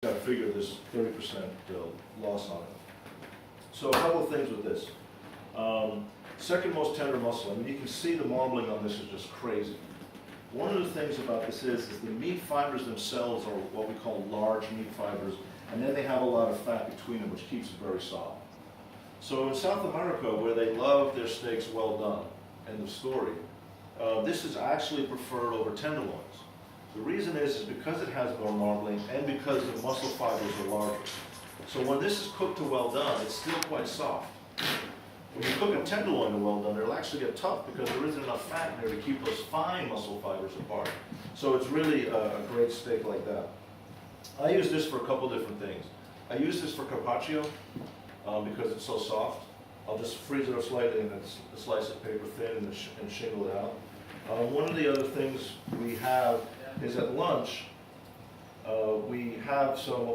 got to figure this 30% loss on it. So a couple of things with this. Second most tender muscle. I mean, you can see the marbling on this is just crazy. One of the things about this is the meat fibers themselves are what we call large meat fibers, and then they have a lot of fat between them, which keeps it very soft. So in South America, where they love their steaks well done, end of story, this is actually preferred over tenderloins. The reason is because it has more marbling and because the muscle fibers are larger. So when this is cooked to well done, it's still quite soft. When you cook a tenderloin to well done, it'll actually get tough because there isn't enough fat in there to keep those fine muscle fibers apart. So it's really a great steak like that. I use this for a couple different things. I use this for carpaccio because it's so soft. I'll just freeze it up slightly and then slice it paper thin and shingle it out. One of the other things we have is at lunch, we have some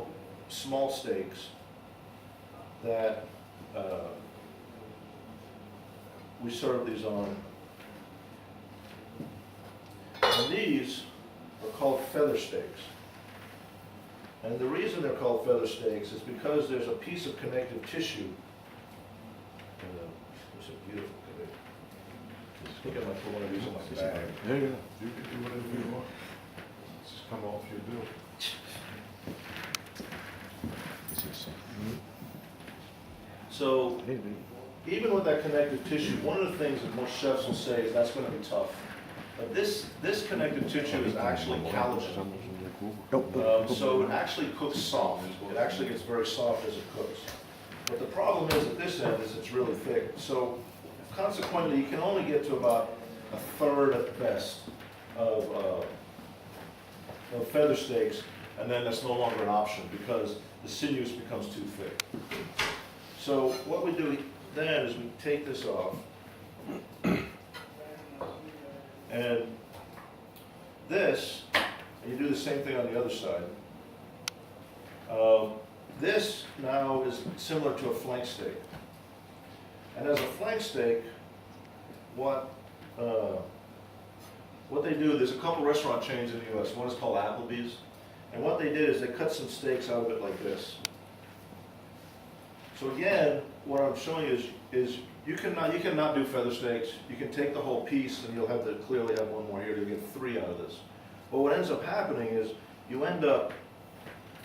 small steaks that we serve these on. And these are called feather steaks. And the reason they're called feather steaks is because there's a piece of connective tissue. It's a beautiful connective. I think I might put one of these in my bag. Yeah, you can do whatever you want. It's just come off your bill. So, even with that connective tissue, one of the things that most chefs will say is that's going to be tough. But this connective tissue is actually collagen. So it actually cooks soft. It actually gets very soft as it cooks. But the problem is at this end is it's really thick. So consequently, you can only get to about a third at best of feather steaks, and then that's no longer an option because the sinews becomes too thick. So what we do then is we take this off, and this, and you do the same thing on the other side. This now is similar to a flank steak. And as a flank steak, what they do, there's a couple restaurant chains in the US, one is called Applebee's, and what they did is they cut some steaks out of it like this. So again, what I'm showing you is you cannot do feather steaks. You can take the whole piece and you'll have to clearly have one more here to get 3 out of this. But what ends up happening is you end up,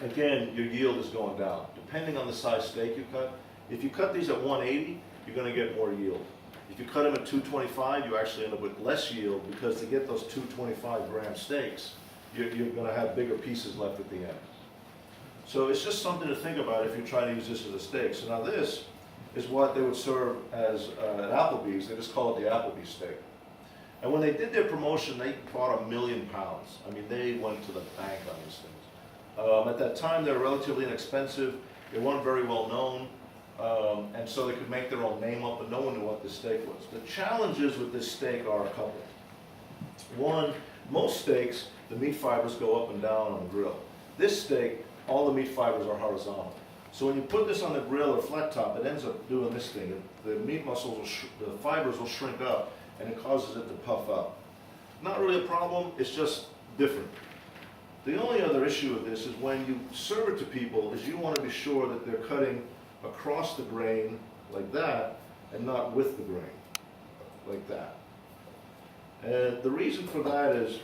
again, your yield is going down. Depending on the size steak you cut, if you cut these at 180, you're going to get more yield. If you cut them at 225, you actually end up with less yield because to get those 225-gram steaks, you're going to have bigger pieces left at the end. So it's just something to think about if you're trying to use this as a steak. So now this is what they would serve as at Applebee's. They just call it the Applebee's steak. And when they did their promotion, they bought 1 million pounds. I mean, they went to the bank on these things. At that time, they were relatively inexpensive. They weren't very well known. And so they could make their own name up, but no one knew what this steak was. The challenges with this steak are a couple. One, most steaks, the meat fibers go up and down on the grill. This steak, all the meat fibers are horizontal. So when you put this on the grill or flat top, it ends up doing this thing. The meat muscles, the fibers will shrink up, and it causes it to puff up. Not really a problem, it's just different. The only other issue with this is when you serve it to people is you want to be sure that they're cutting across the grain like that and not with the grain like that. And the reason for that is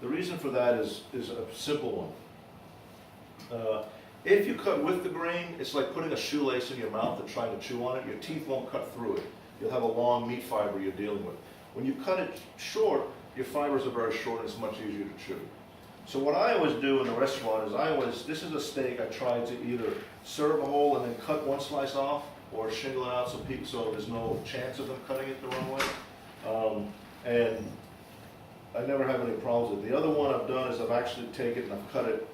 a simple one. If you cut with the grain, it's like putting a shoelace in your mouth and trying to chew on it. Your teeth won't cut through it. You'll have a long meat fiber you're dealing with. When you cut it short, your fibers are very short and it's much easier to chew. So what I always do in the restaurant is this is a steak I try to either serve whole and then cut one slice off or shingle it out so there's no chance of them cutting it the wrong way. And I never have any problems with it. The other one I've done is I've actually taken and I've cut it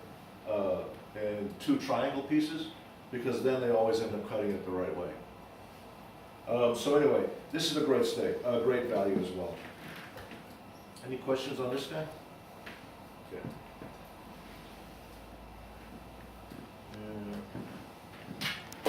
in 2 triangle pieces because then they always end up cutting it the right way. So anyway, this is a great steak, a great value as well. Any questions on this guy? Okay.